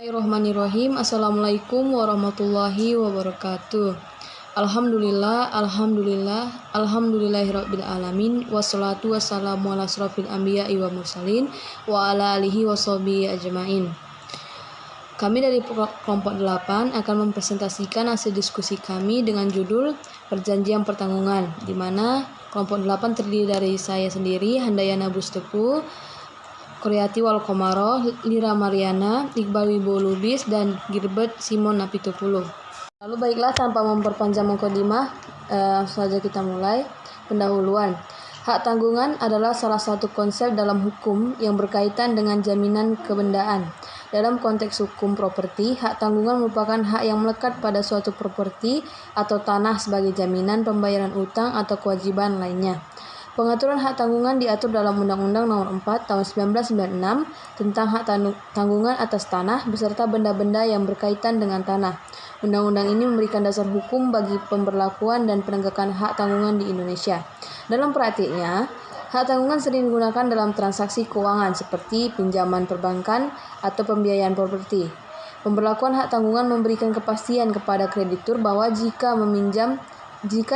Bismillahirrahmanirrahim. Assalamualaikum warahmatullahi wabarakatuh. Alhamdulillahirabbil alamin. Wassalatu wassalamu ala asrofil anbiya'i wa mursalin wa ala alihi washabihi ajmain. Kami dari kelompok 8 akan mempresentasikan hasil diskusi kami dengan judul Perjanjian Pertanggungan, di mana kelompok 8 terdiri dari saya sendiri, Handayana Bustepu, Koryati Walkomaro, Lira Mariana, Iqbal Wibowo Lubis, dan Gilbert Simon Napitupulu. Lalu baiklah, tanpa memperpanjang mukadimah, saja kita mulai. Pendahuluan. Hak tanggungan adalah salah satu konsep dalam hukum yang berkaitan dengan jaminan kebendaan. Dalam konteks hukum properti, hak tanggungan merupakan hak yang melekat pada suatu properti atau tanah sebagai jaminan pembayaran utang atau kewajiban lainnya. Pengaturan hak tanggungan diatur dalam Undang-Undang Nomor 4 Tahun 1996 tentang hak tanggungan atas tanah beserta benda-benda yang berkaitan dengan tanah. Undang-undang ini memberikan dasar hukum bagi pemberlakuan dan penegakan hak tanggungan di Indonesia. Dalam praktiknya, hak tanggungan sering digunakan dalam transaksi keuangan seperti pinjaman perbankan atau pembiayaan properti. Pemberlakuan hak tanggungan memberikan kepastian kepada kreditur bahwa jika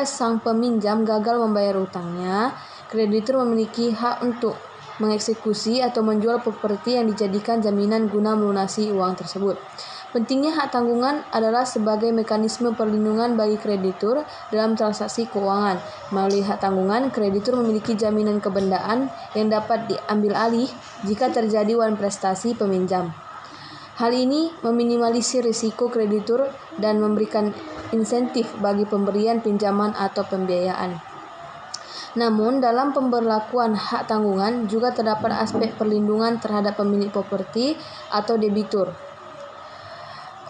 sang peminjam gagal membayar utangnya, kreditur memiliki hak untuk mengeksekusi atau menjual properti yang dijadikan jaminan guna melunasi uang tersebut. Pentingnya hak tanggungan adalah sebagai mekanisme perlindungan bagi kreditur dalam transaksi keuangan. Melalui hak tanggungan, kreditur memiliki jaminan kebendaan yang dapat diambil alih jika terjadi wan prestasi peminjam. Hal ini meminimalisir risiko kreditur dan memberikan insentif bagi pemberian pinjaman atau pembiayaan. Namun, dalam pemberlakuan hak tanggungan juga terdapat aspek perlindungan terhadap pemilik properti atau debitur.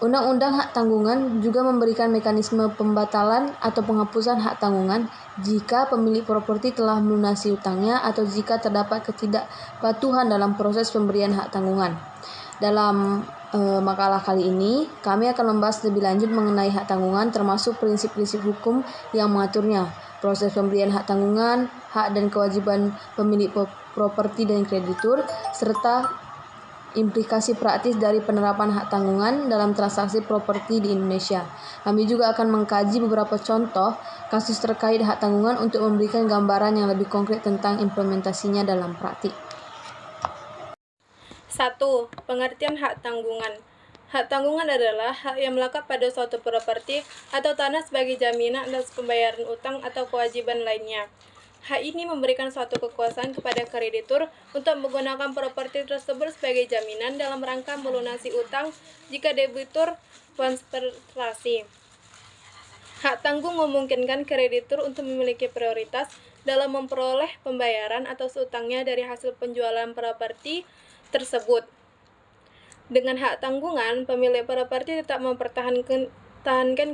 Undang-Undang Hak Tanggungan juga memberikan mekanisme pembatalan atau penghapusan hak tanggungan jika pemilik properti telah melunasi utangnya atau jika terdapat ketidakpatuhan dalam proses pemberian hak tanggungan. Dalam makalah kali ini, kami akan membahas lebih lanjut mengenai hak tanggungan termasuk prinsip-prinsip hukum yang mengaturnya, proses pemberian hak tanggungan, hak dan kewajiban pemilik properti dan kreditur, serta implikasi praktis dari penerapan hak tanggungan dalam transaksi properti di Indonesia. Kami juga akan mengkaji beberapa contoh kasus terkait hak tanggungan untuk memberikan gambaran yang lebih konkret tentang implementasinya dalam praktik. 1. Pengertian hak tanggungan. Hak tanggungan adalah hak yang melekat pada suatu properti atau tanah sebagai jaminan atas pembayaran utang atau kewajiban lainnya. Hak ini memberikan suatu kekuasaan kepada kreditur untuk menggunakan properti tersebut sebagai jaminan dalam rangka melunasi utang jika debitur wan prestasi. Hak tanggung memungkinkan kreditur untuk memiliki prioritas dalam memperoleh pembayaran atas utangnya dari hasil penjualan properti tersebut. Dengan hak tanggungan, pemilik properti tetap mempertahankan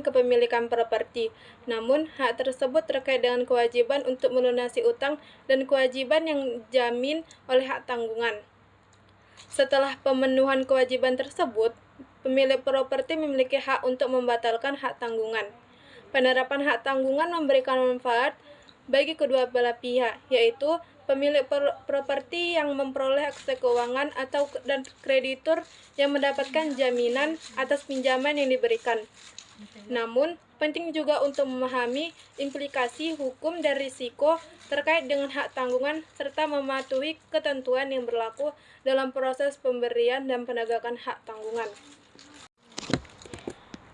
kepemilikan properti. Namun, hak tersebut terkait dengan kewajiban untuk melunasi utang dan kewajiban yang dijamin oleh hak tanggungan. Setelah pemenuhan kewajiban tersebut, pemilik properti memiliki hak untuk membatalkan hak tanggungan. Penerapan hak tanggungan memberikan manfaat bagi kedua belah pihak, yaitu pemilik properti yang memperoleh akses keuangan dan kreditur yang mendapatkan jaminan atas pinjaman yang diberikan. Namun, penting juga untuk memahami implikasi hukum dan risiko terkait dengan hak tanggungan serta mematuhi ketentuan yang berlaku dalam proses pemberian dan penegakan hak tanggungan.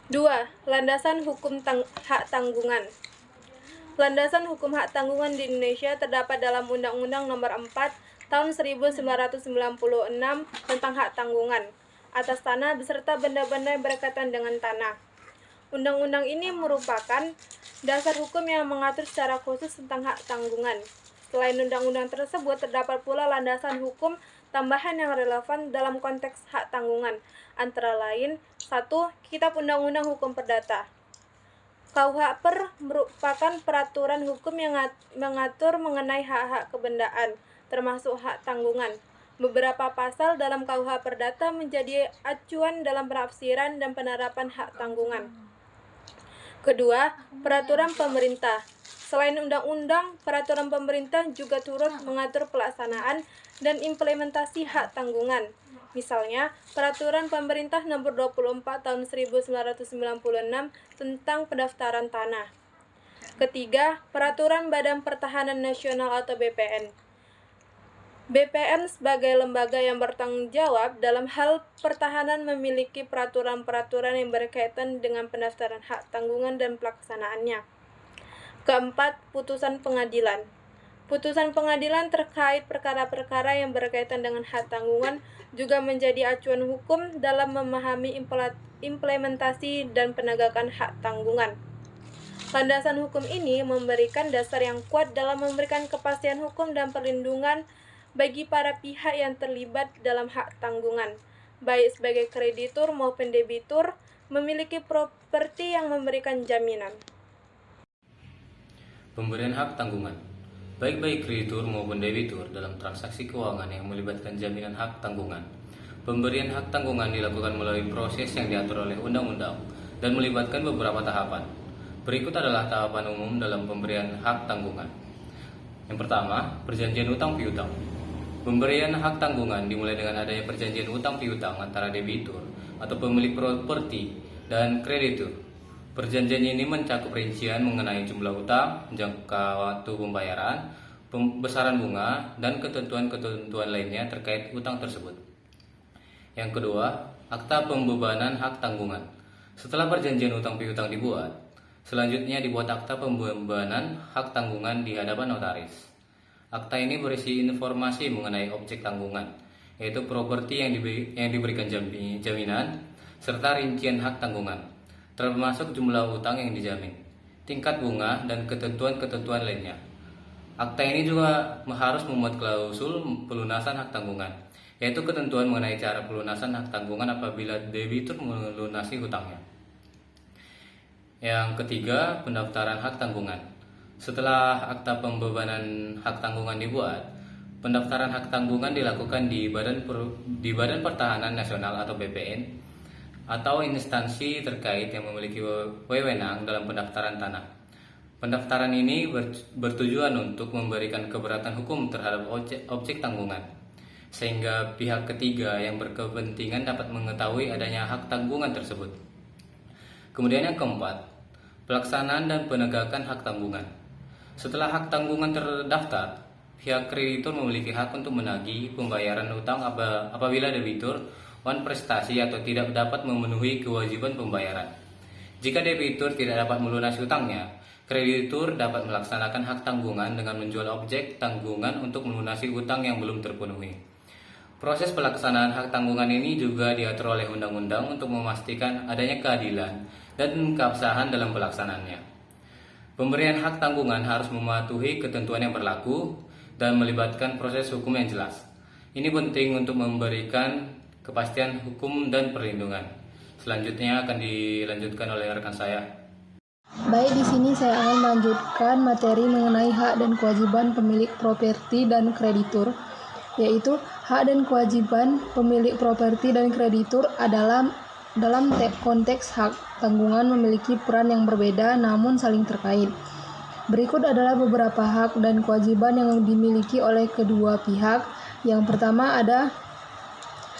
2. Landasan hukum hak tanggungan. Landasan hukum hak tanggungan di Indonesia terdapat dalam Undang-Undang Nomor 4 Tahun 1996 tentang hak tanggungan atas tanah beserta benda-benda yang berkaitan dengan tanah. Undang-undang ini merupakan dasar hukum yang mengatur secara khusus tentang hak tanggungan. Selain undang-undang tersebut, terdapat pula landasan hukum tambahan yang relevan dalam konteks hak tanggungan, antara lain 1. Kitab Undang-Undang Hukum Perdata. KUH-PER merupakan peraturan hukum yang mengatur mengenai hak-hak kebendaan, termasuk hak tanggungan. Beberapa pasal dalam KUH Perdata menjadi acuan dalam penafsiran dan penerapan hak tanggungan. Kedua, peraturan pemerintah. Selain undang-undang, peraturan pemerintah juga turut mengatur pelaksanaan dan implementasi hak tanggungan. Misalnya, Peraturan Pemerintah Nomor 24 Tahun 1996 tentang pendaftaran tanah. Ketiga, Peraturan Badan Pertahanan Nasional atau BPN. BPN sebagai lembaga yang bertanggung jawab dalam hal pertahanan memiliki peraturan-peraturan yang berkaitan dengan pendaftaran hak tanggungan dan pelaksanaannya. Keempat, putusan pengadilan. Putusan pengadilan terkait perkara-perkara yang berkaitan dengan hak tanggungan juga menjadi acuan hukum dalam memahami implementasi dan penegakan hak tanggungan. Landasan hukum ini memberikan dasar yang kuat dalam memberikan kepastian hukum dan perlindungan bagi para pihak yang terlibat dalam hak tanggungan, baik sebagai kreditur maupun debitur, memiliki properti yang memberikan jaminan. Pemberian hak tanggungan baik kreditur maupun debitur dalam transaksi keuangan yang melibatkan jaminan hak tanggungan. Pemberian hak tanggungan dilakukan melalui proses yang diatur oleh undang-undang dan melibatkan beberapa tahapan. Berikut adalah tahapan umum dalam pemberian hak tanggungan. Yang pertama, perjanjian utang piutang. Pemberian hak tanggungan dimulai dengan adanya perjanjian utang piutang antara debitur atau pemilik properti dan kreditur. Perjanjian ini mencakup rincian mengenai jumlah utang, jangka waktu pembayaran, besaran bunga, dan ketentuan-ketentuan lainnya terkait utang tersebut. Yang kedua, akta pembebanan hak tanggungan. Setelah perjanjian utang piutang dibuat, selanjutnya dibuat akta pembebanan hak tanggungan di hadapan notaris. Akta ini berisi informasi mengenai objek tanggungan, yaitu properti yang diberikan jaminan, serta rincian hak tanggungan, termasuk jumlah utang yang dijamin, tingkat bunga, dan ketentuan-ketentuan lainnya. Akta ini juga harus memuat klausul pelunasan hak tanggungan, yaitu ketentuan mengenai cara pelunasan hak tanggungan apabila debitur melunasi hutangnya. Yang ketiga, pendaftaran hak tanggungan. Setelah akta pembebanan hak tanggungan dibuat, pendaftaran hak tanggungan dilakukan di Badan Pertahanan Nasional atau BPN atau instansi terkait yang memiliki wewenang dalam pendaftaran tanah. Pendaftaran ini bertujuan untuk memberikan keberatan hukum terhadap objek tanggungan, sehingga pihak ketiga yang berkepentingan dapat mengetahui adanya hak tanggungan tersebut. Kemudian yang keempat, pelaksanaan dan penegakan hak tanggungan. Setelah hak tanggungan terdaftar, pihak kreditur memiliki hak untuk menagih pembayaran utang apabila debitur prestasi atau tidak dapat memenuhi kewajiban pembayaran. Jika debitur tidak dapat melunasi utangnya, kreditur dapat melaksanakan hak tanggungan dengan menjual objek tanggungan untuk melunasi utang yang belum terpenuhi. Proses pelaksanaan hak tanggungan ini juga diatur oleh undang-undang untuk memastikan adanya keadilan dan keabsahan dalam pelaksanaannya. Pemberian hak tanggungan harus mematuhi ketentuan yang berlaku dan melibatkan proses hukum yang jelas. Ini penting untuk memberikan kepastian hukum dan perlindungan. Selanjutnya akan dilanjutkan oleh rekan saya. Baik, di sini saya akan melanjutkan materi mengenai hak dan kewajiban pemilik properti dan kreditur, yaitu hak dan kewajiban pemilik properti dan kreditur adalah dalam konteks hak tanggungan memiliki peran yang berbeda namun saling terkait. Berikut adalah beberapa hak dan kewajiban yang dimiliki oleh kedua pihak. Yang pertama ada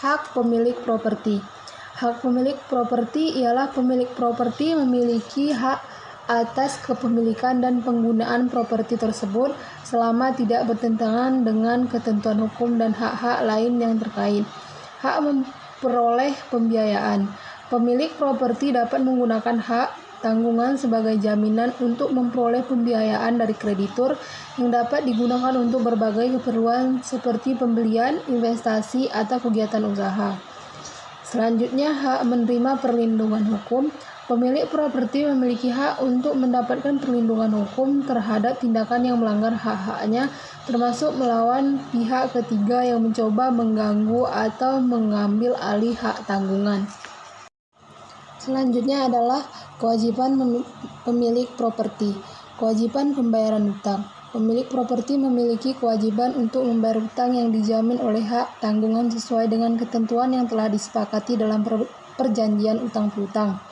hak pemilik properti. Hak pemilik properti ialah pemilik properti memiliki hak atas kepemilikan dan penggunaan properti tersebut selama tidak bertentangan dengan ketentuan hukum dan hak-hak lain yang terkait. Hak memperoleh pembiayaan. Pemilik properti dapat menggunakan hak tanggungan sebagai jaminan untuk memperoleh pembiayaan dari kreditur yang dapat digunakan untuk berbagai keperluan seperti pembelian, investasi, atau kegiatan usaha. Selanjutnya, hak menerima perlindungan hukum. Pemilik properti memiliki hak untuk mendapatkan perlindungan hukum terhadap tindakan yang melanggar hak-haknya, termasuk melawan pihak ketiga yang mencoba mengganggu atau mengambil alih hak tanggungan. Selanjutnya adalah kewajiban pemilik properti. Kewajiban pembayaran utang. Pemilik properti memiliki kewajiban untuk membayar utang yang dijamin oleh hak tanggungan sesuai dengan ketentuan yang telah disepakati dalam perjanjian utang piutang.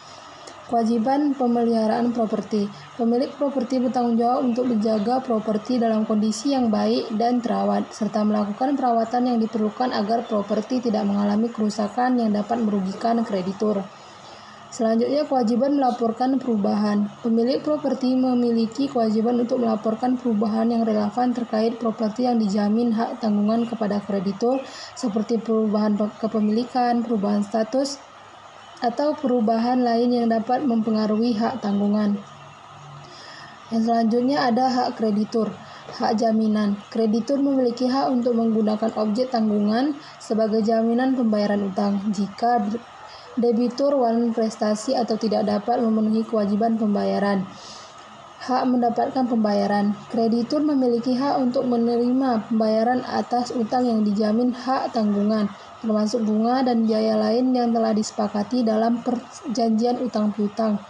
Kewajiban pemeliharaan properti. Pemilik properti bertanggung jawab untuk menjaga properti dalam kondisi yang baik dan terawat, serta melakukan perawatan yang diperlukan agar properti tidak mengalami kerusakan yang dapat merugikan kreditur. Selanjutnya, kewajiban melaporkan perubahan. Pemilik properti memiliki kewajiban untuk melaporkan perubahan yang relevan terkait properti yang dijamin hak tanggungan kepada kreditur, seperti perubahan kepemilikan, perubahan status, atau perubahan lain yang dapat mempengaruhi hak tanggungan. Yang selanjutnya ada hak kreditur. Hak jaminan. Kreditur memiliki hak untuk menggunakan objek tanggungan sebagai jaminan pembayaran utang jika debitur waln prestasi atau tidak dapat memenuhi kewajiban pembayaran. Hak mendapatkan pembayaran. Kreditur memiliki hak untuk menerima pembayaran atas utang yang dijamin hak tanggungan, termasuk bunga dan biaya lain yang telah disepakati dalam perjanjian utang piutang.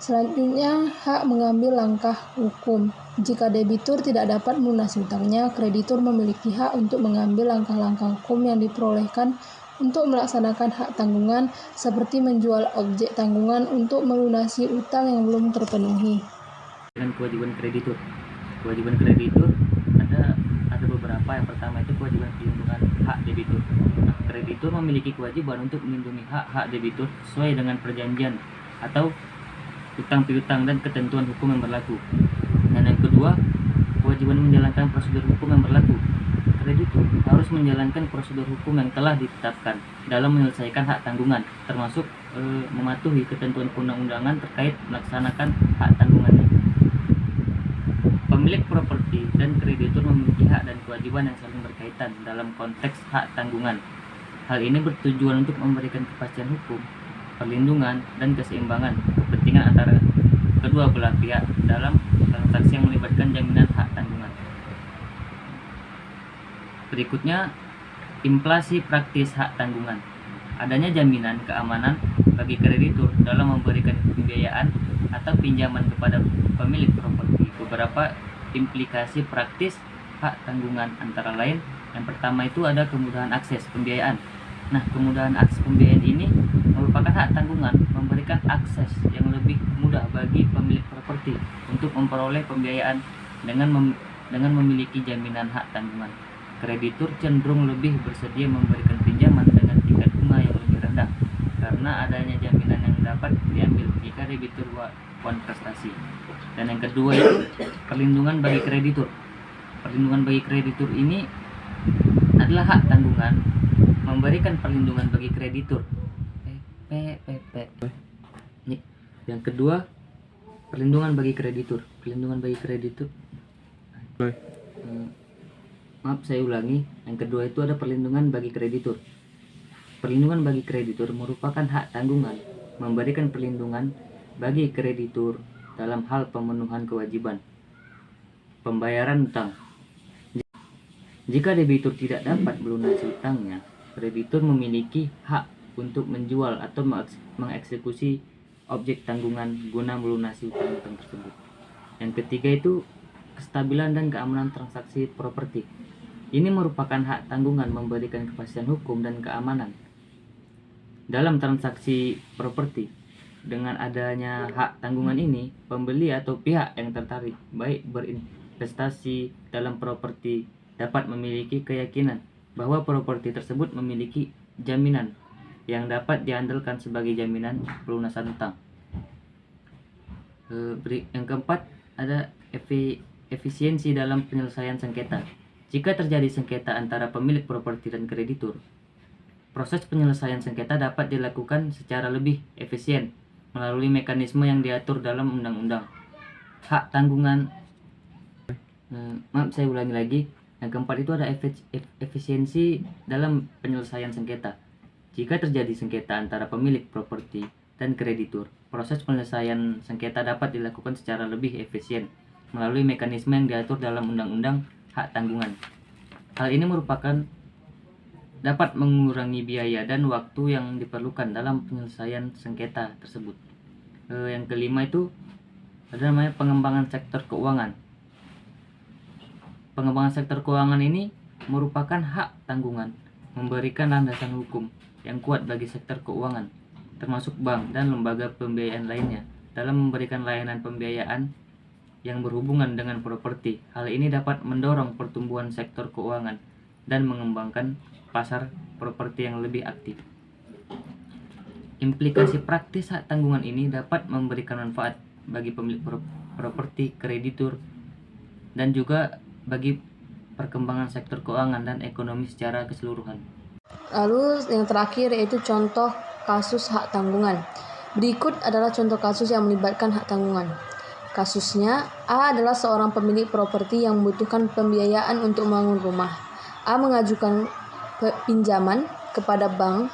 Selanjutnya, hak mengambil langkah hukum. Jika debitur tidak dapat melunasi utangnya, kreditur memiliki hak untuk mengambil langkah-langkah hukum yang diperolehkan untuk melaksanakan hak tanggungan, seperti menjual objek tanggungan untuk melunasi utang yang belum terpenuhi. Dengan kewajiban kreditur. Kewajiban kreditur ada beberapa. Yang pertama itu kewajiban perlindungan hak debitur. Nah, kreditur memiliki kewajiban untuk melindungi hak-hak debitur sesuai dengan perjanjian atau utang piutang dan ketentuan hukum yang berlaku. Dan yang kedua, kewajiban menjalankan prosedur hukum yang berlaku. Kreditur harus menjalankan prosedur hukum yang telah ditetapkan dalam menyelesaikan hak tanggungan, termasuk mematuhi ketentuan perundang-undangan terkait melaksanakan hak tanggungannya. Pemilik properti dan kreditur memiliki hak dan kewajiban yang saling berkaitan dalam konteks hak tanggungan. Hal ini bertujuan untuk memberikan kepastian hukum, perlindungan, dan keseimbangan kepentingan antara kedua belah pihak dalam transaksi yang melibatkan jaminan hak tanggungan. Berikutnya, implikasi praktis hak tanggungan. Adanya jaminan keamanan bagi kreditur dalam memberikan pembiayaan atau pinjaman kepada pemilik properti. Beberapa implikasi praktis hak tanggungan antara lain, yang pertama itu ada kemudahan akses pembiayaan. Nah, kemudahan akses pembiayaan ini merupakan hak tanggungan memberikan akses yang lebih mudah bagi pemilik properti untuk memperoleh pembiayaan dengan memiliki jaminan hak tanggungan. Kreditur cenderung lebih bersedia memberikan pinjaman dengan tingkat bunga yang lebih rendah karena adanya jaminan yang dapat diambil jika debitur waln prestasi. Dan yang kedua itu perlindungan bagi kreditur. Perlindungan bagi kreditur ini adalah hak tanggungan memberikan perlindungan bagi kreditur. Yang kedua, perlindungan bagi kreditur. Perlindungan bagi kreditur. Maaf, saya ulangi. Yang kedua itu ada perlindungan bagi kreditur. Perlindungan bagi kreditur merupakan hak tanggungan memberikan perlindungan bagi kreditur dalam hal pemenuhan kewajiban pembayaran utang. Jika debitur tidak dapat melunasi utangnya, kreditur memiliki hak untuk menjual atau mengeksekusi objek tanggungan guna melunasi utang-utang tersebut. Yang ketiga itu kestabilan dan keamanan transaksi properti. Ini merupakan hak tanggungan memberikan kepastian hukum dan keamanan dalam transaksi properti. Dengan adanya hak tanggungan ini, pembeli atau pihak yang tertarik baik berinvestasi dalam properti dapat memiliki keyakinan bahwa properti tersebut memiliki jaminan yang dapat diandalkan sebagai jaminan pelunasan utang. Yang keempat ada efisiensi dalam penyelesaian sengketa. Jika terjadi sengketa antara pemilik properti dan kreditur, proses penyelesaian sengketa dapat dilakukan secara lebih efisien melalui mekanisme yang diatur dalam undang-undang. Hak tanggungan. Maaf, saya ulangi lagi. Yang keempat itu ada efisiensi dalam penyelesaian sengketa. Jika terjadi sengketa antara pemilik properti dan kreditur, proses penyelesaian sengketa dapat dilakukan secara lebih efisien melalui mekanisme yang diatur dalam undang-undang hak tanggungan. Hal ini dapat mengurangi biaya dan waktu yang diperlukan dalam penyelesaian sengketa tersebut. Yang kelima itu ada namanya pengembangan sektor keuangan. Pengembangan sektor keuangan ini merupakan hak tanggungan memberikan landasan hukum yang kuat bagi sektor keuangan termasuk bank dan lembaga pembiayaan lainnya, dalam memberikan layanan pembiayaan yang berhubungan dengan properti. Hal ini dapat mendorong pertumbuhan sektor keuangan dan mengembangkan pasar properti yang lebih aktif. Implikasi praktis hak tanggungan ini dapat memberikan manfaat bagi pemilik properti, kreditur, dan juga bagi perkembangan sektor keuangan dan ekonomi secara keseluruhan. Lalu yang terakhir yaitu contoh kasus hak tanggungan. Berikut adalah contoh kasus yang melibatkan hak tanggungan. Kasusnya, A adalah seorang pemilik properti yang membutuhkan pembiayaan untuk membangun rumah. A mengajukan pinjaman kepada bank,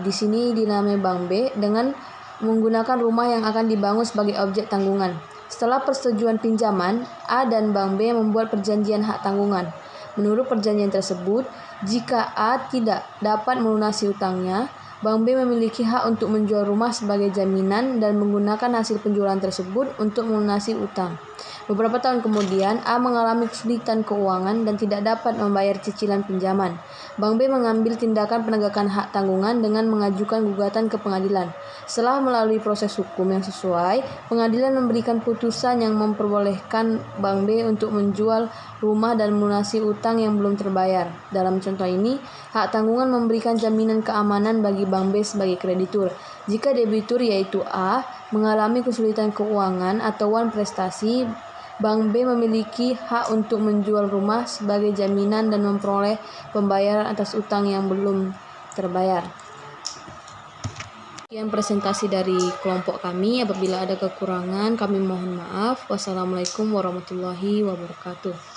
di sini dinamai Bank B, dengan menggunakan rumah yang akan dibangun sebagai objek tanggungan. Setelah persetujuan pinjaman, A dan Bank B membuat perjanjian hak tanggungan. Menurut perjanjian tersebut, jika A tidak dapat melunasi utangnya, Bank B memiliki hak untuk menjual rumah sebagai jaminan dan menggunakan hasil penjualan tersebut untuk melunasi utang. Beberapa tahun kemudian, A mengalami kesulitan keuangan dan tidak dapat membayar cicilan pinjaman. Bank B mengambil tindakan penegakan hak tanggungan dengan mengajukan gugatan ke pengadilan. Setelah melalui proses hukum yang sesuai, pengadilan memberikan putusan yang memperbolehkan Bank B untuk menjual rumah dan melunasi utang yang belum terbayar. Dalam contoh ini, hak tanggungan memberikan jaminan keamanan bagi Bank B sebagai kreditur. Jika debitur yaitu A mengalami kesulitan keuangan atau wan prestasi, Bank B memiliki hak untuk menjual rumah sebagai jaminan dan memperoleh pembayaran atas utang yang belum terbayar. Sekian presentasi dari kelompok kami. Apabila ada kekurangan, kami mohon maaf. Wassalamualaikum warahmatullahi wabarakatuh.